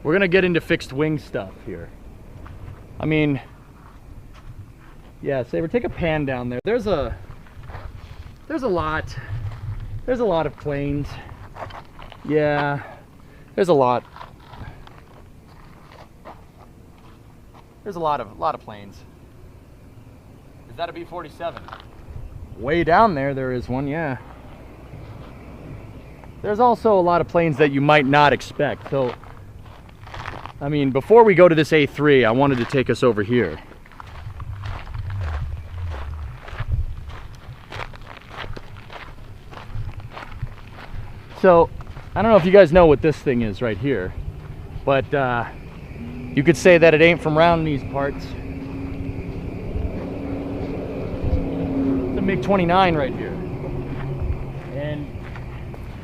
We're gonna get into fixed wing stuff here. I mean, yeah, Saber, take a pan down there. There's a lot of planes. Yeah, there's a lot. There's a lot of planes. Is that a B-47? Way down there is one, yeah. There's also a lot of planes that you might not expect. So, I mean, before we go to this A3, I wanted to take us over here. So, I don't know if you guys know what this thing is right here, but you could say that it ain't from around these parts. It's a MiG-29 right here. And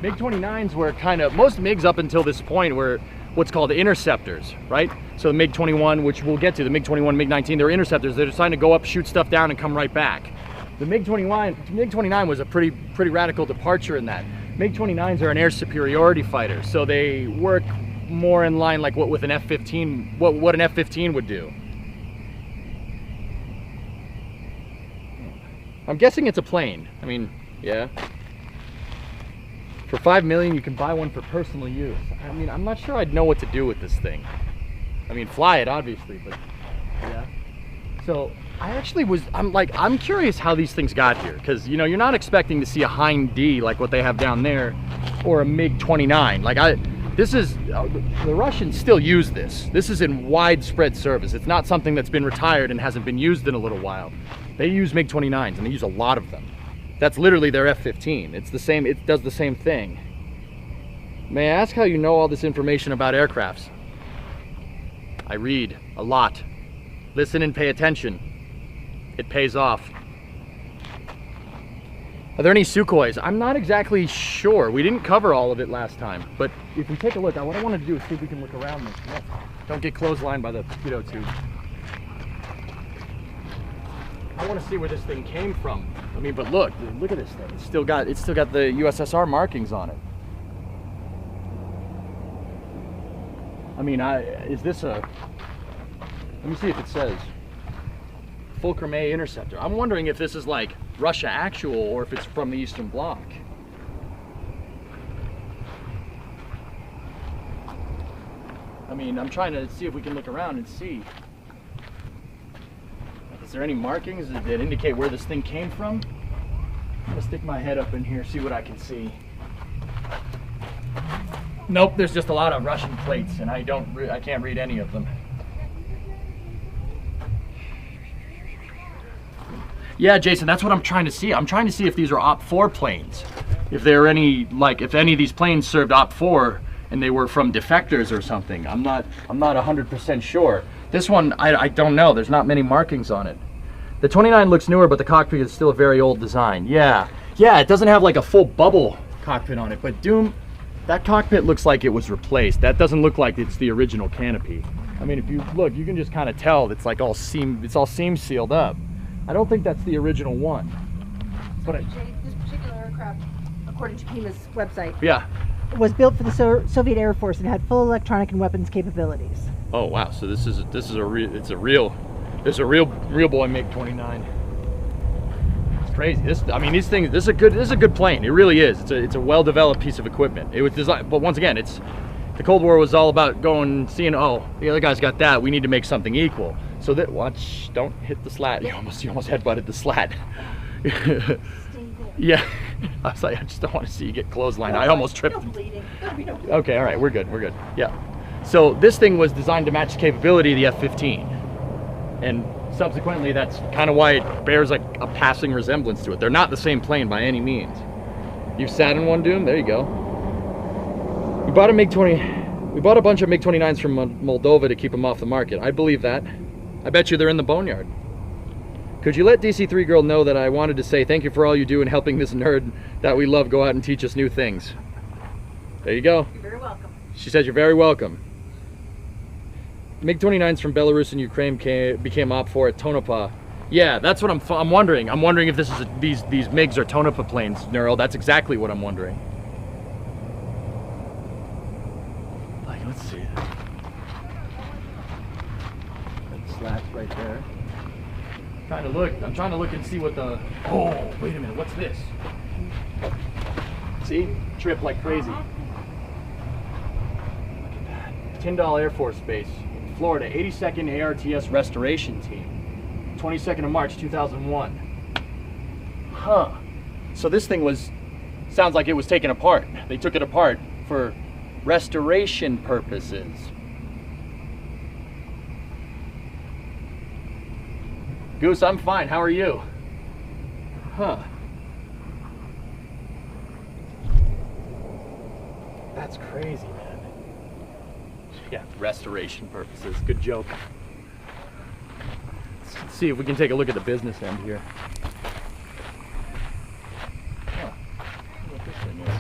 MiG-29s were kind of, most MiGs up until this point were what's called interceptors, right? So the MiG-21, which we'll get to, the MiG-21, MiG-19, they're interceptors. They're trying to go up, shoot stuff down, and come right back. The MiG-29 was a pretty radical departure in that. MiG-29s are an air superiority fighter, so they work more in line like what with an F-15, what an F-15 would do. I'm guessing it's a plane. I mean, yeah. For $5 million, you can buy one for personal use. I mean, I'm not sure I'd know what to do with this thing. I mean, fly it, obviously, but yeah. So I'm curious how these things got here, because, you know, you're not expecting to see a Hind D like what they have down there, or a MiG-29. The Russians still use this. This is in widespread service. It's not something that's been retired and hasn't been used in a little while. They use MiG-29s, and they use a lot of them. That's literally their F-15. It's the same, it does the same thing. May I ask how you know all this information about aircrafts? I read a lot. Listen and pay attention. It pays off. Are there any Sukhois? I'm not exactly sure. We didn't cover all of it last time, but if we take a look, what I want to do is see if we can look around this. Don't get clotheslined by the mosquito tube. I want to see where this thing came from. I mean, but look at this thing. It's still got the USSR markings on it. I mean, is this a? Let me see if it says Fulcrum A interceptor. I'm wondering if this is like Russia actual or if it's from the Eastern Bloc. I mean, I'm trying to see if we can look around and see. Is there any markings that indicate where this thing came from? I'm gonna stick my head up in here, see what I can see. Nope, there's just a lot of Russian plates, and I can't read any of them. Yeah, Jason, that's what I'm trying to see. I'm trying to see if these are Op-4 planes. If there are any, like, if any of these planes served Op-4 and they were from defectors or something. I'm not 100% sure. This one, I don't know. There's not many markings on it. The 29 looks newer, but the cockpit is still a very old design. Yeah, it doesn't have like a full bubble cockpit on it, but Doom, that cockpit looks like it was replaced. That doesn't look like it's the original canopy. I mean, if you look, you can just kind of tell it's like it's all seam sealed up. I don't think that's the original one. But this particular aircraft, according to Pima's website, yeah, was built for the Soviet Air Force and had full electronic and weapons capabilities. Oh wow! So this is a real boy MiG-29. It's crazy. This is a good plane. It really is. It's a well-developed piece of equipment. It was designed, but once again, the Cold War was all about seeing, oh, the other guy's got that. We need to make something equal. So that watch, don't hit the slat. You almost headbutted the slat. Yeah, I was like, I just don't want to see you get clotheslined. I almost tripped. No bleeding. Okay, all right, we're good. Yeah. So this thing was designed to match the capability of the F-15, and subsequently, that's kind of why it bears like a passing resemblance to it. They're not the same plane by any means. You've sat in one, Doom? There you go. We bought a bunch of MiG-29s from Moldova to keep them off the market. I believe that. I bet you they're in the boneyard. Could you let DC3 Girl know that I wanted to say thank you for all you do in helping this nerd that we love go out and teach us new things? There you go. You're very welcome. She says you're very welcome. MiG-29s from Belarus and Ukraine became Op-4 at Tonopah. Yeah, that's what I'm wondering. I'm wondering if this is these MiGs are Tonopah planes, Neural. That's exactly what I'm wondering. Like, let's see. right there. I'm trying to look and see what the, oh, wait a minute, what's this? See? Trip like crazy. Look at that. Tyndall Air Force Base, Florida, 82nd ARTS Restoration Team, 22nd of March, 2001. Huh. So this thing sounds like it was taken apart. They took it apart for restoration purposes. Goose, I'm fine. How are you? Huh. That's crazy, man. Yeah, restoration purposes. Good joke. Let's see if we can take a look at the business end here. Huh. What this thing is.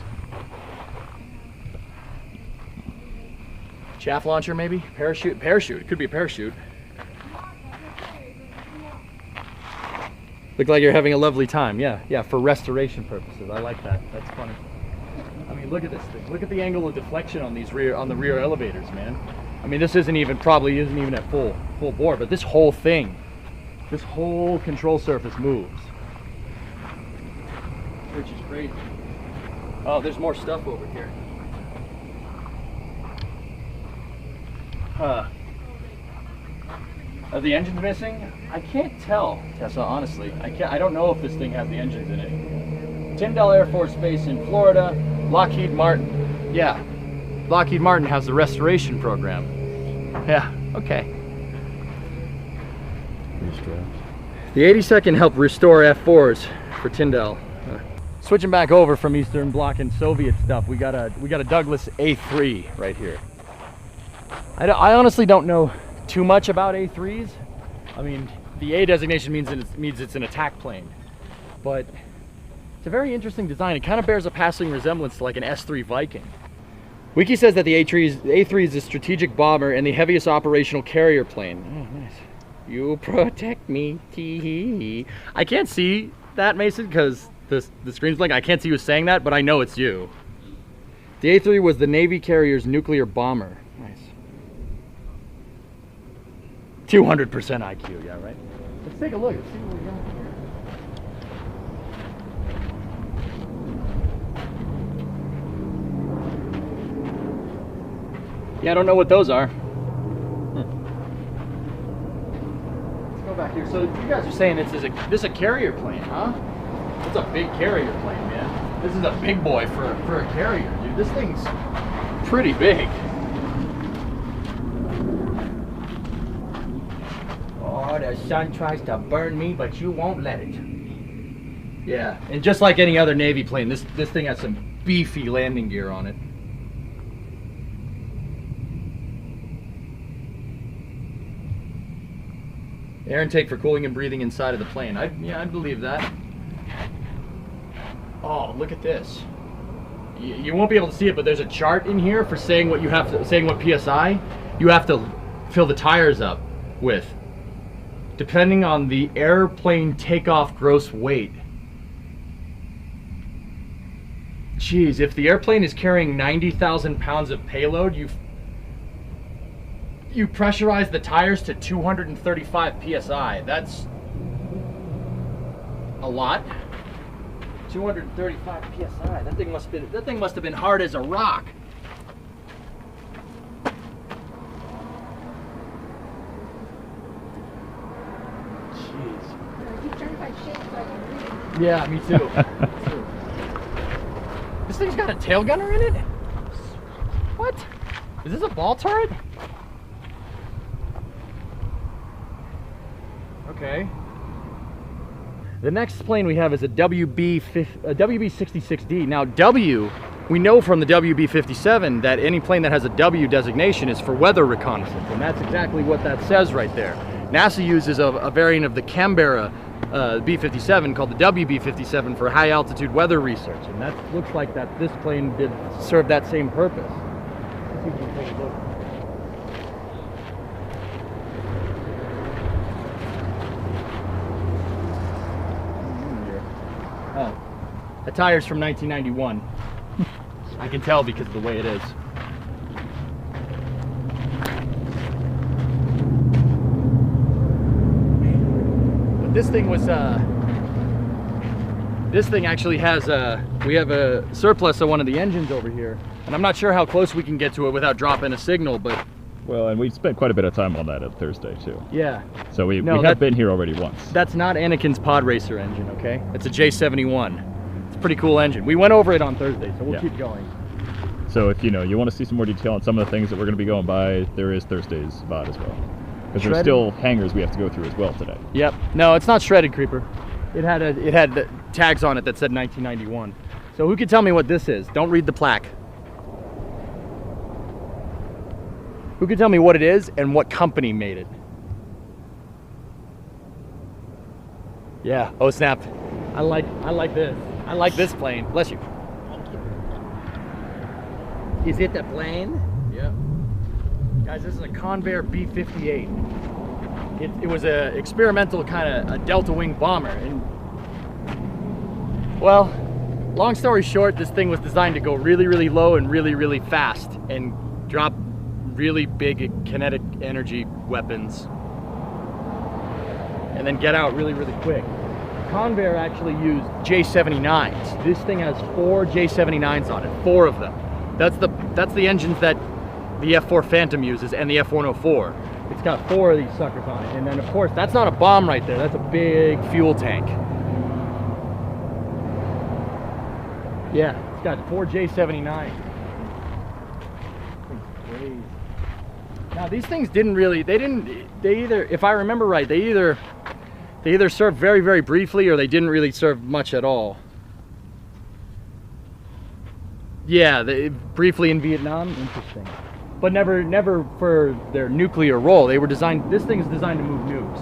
Chaff launcher, maybe? Parachute? Parachute. It could be a parachute. Look like you're having a lovely time. Yeah, for restoration purposes. I like that. That's funny. I mean, look at this thing. Look at the angle of deflection on these rear elevators, man. I mean, this probably isn't even at full bore, but this whole thing, this whole control surface moves, which is crazy. Oh, there's more stuff over here. Huh. Are the engines missing? I can't tell, Tessa, honestly. I don't know if this thing has the engines in it. Tyndall Air Force Base in Florida, Lockheed Martin. Yeah, Lockheed Martin has the restoration program. Yeah, okay. The 82nd helped restore F4s for Tyndall. Switching back over from Eastern Bloc and Soviet stuff, we got a Douglas A3 right here. I honestly don't know too much about A3s. I mean, the A designation means it's an attack plane, but it's a very interesting design. It kind of bears a passing resemblance to like an S3 Viking. Wiki says that the A3 is a strategic bomber and the heaviest operational carrier plane. Oh, nice. You protect me. Tee-hee. I can't see that, Mason, because the screen's blank. I can't see you saying that, but I know it's you. The A3 was the Navy carrier's nuclear bomber. Nice. 200% IQ, yeah, right? Let's take a look and see what we got here. Yeah, I don't know what those are. Let's go back here. So you guys are saying this is a carrier plane, huh? It's a big carrier plane, man. This is a big boy for a carrier, dude. This thing's pretty big. Oh, the sun tries to burn me, but you won't let it. Yeah, and just like any other Navy plane, this thing has some beefy landing gear on it. Air intake for cooling and breathing inside of the plane. I believe that. Oh, look at this. You won't be able to see it, but there's a chart in here for saying what PSI you have to fill the tires up with, depending on the airplane takeoff gross weight. Geez, if the airplane is carrying 90,000 pounds of payload, you pressurize the tires to 235 psi. That's a lot. 235 psi. That thing must have been hard as a rock. Jeez. Yeah, me too. This thing's got a tail gunner in it? What? Is this a ball turret? Okay. The next plane we have is a WB-66D. Now W, we know from the WB-57 that any plane that has a W designation is for weather reconnaissance, and that's exactly what that says right there. NASA uses a variant of the Canberra B-57 called the WB-57 for high altitude weather research, and that looks like that this plane did serve that same purpose. Let's see if we can take a look. Oh, the tire's from 1991. I can tell because of the way it is. this thing was this thing actually has we have a surplus of one of the engines over here, and I'm not sure how close we can get to it without dropping a signal, but Well, and we spent quite a bit of time on that at Thursday too. yeah. So we No, have been here already once. That's not Anakin's pod racer engine, okay? It's a J71. It's a pretty cool engine. We went over it on Thursday, so we'll Yeah. keep going. So if you want to see some more detail on some of the things that we're going to be going by, there is Thursday's VOD as well. Because there's Shredded? still hangars we have to go through as well today. Yep. No, it's not shredded creeper. It had the tags on it that said 1991. So who could tell me what this is? Don't read the plaque. Who could tell me what it is and what company made it? Yeah. Oh snap! I like this. I like this plane. Bless you. Is it the plane? Yeah. Guys, this is a Convair B-58. It was a experimental kind of a delta wing bomber, and well, long story short, this thing was designed to go really, really low and really, really fast and drop really big kinetic energy weapons and then get out really, really quick. Convair actually used J79s. This thing has 4 J79s on it, 4 of them. That's the engines that the F4 Phantom uses and the F104. It's got 4 of these suckers on it. And then of course, that's not a bomb right there. That's a big fuel tank. Yeah, it's got 4 J79s. Now these things if I remember right, they either served very, very briefly or they didn't really serve much at all. Yeah, briefly in Vietnam, interesting. But never for their nuclear role. They were designed, this thing is designed to move nukes.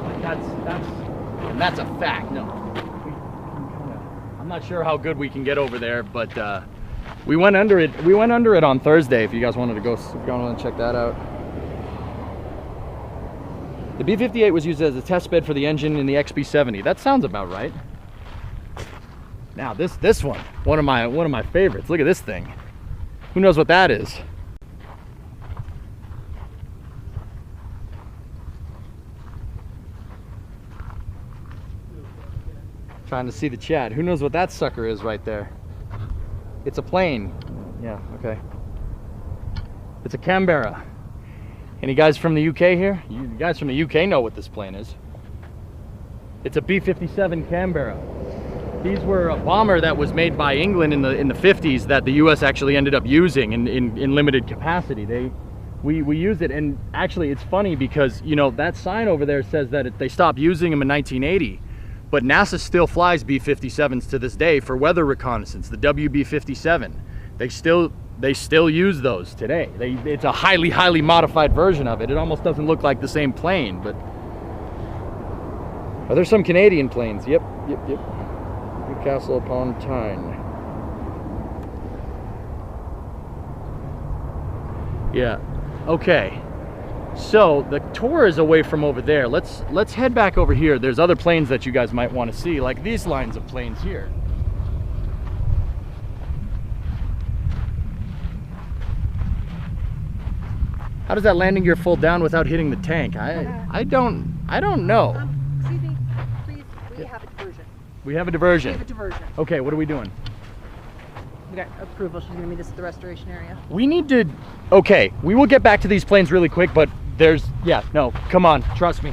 Like that's a fact. No, I'm not sure how good we can get over there, but we went under it. We went under it on Thursday. If you guys wanted to go, if you want to check that out. The B-58 was used as a test bed for the engine in the XB-70. That sounds about right. Now this one of my favorites. Look at this thing. Who knows what that is? Trying to see the chat. Who knows what that sucker is right there? It's a plane. Yeah, okay. It's a Canberra. Any guys from the UK here? You guys from the UK know what this plane is. It's a B-57 Canberra. These were a bomber that was made by England in the 50s that the US actually ended up using in limited capacity. We used it, and actually it's funny because, you know, that sign over there says that they stopped using them in 1980, but NASA still flies B-57s to this day for weather reconnaissance, the WB-57. They still use those today. It's a highly modified version of it. It almost doesn't look like the same plane, but are there some Canadian planes? Yep. Newcastle upon Tyne. Yeah. Okay. So the tour is away from over there. Let's head back over here. There's other planes that you guys might want to see, like these lines of planes here. How does that landing gear fold down without hitting the tank? I don't know. Excuse me, please, we have a diversion. We have a diversion. We have a diversion. Okay, what are we doing? We got approval. She's gonna meet us at the restoration area. We need to, okay, we will get back to these planes really quick, but come on, trust me.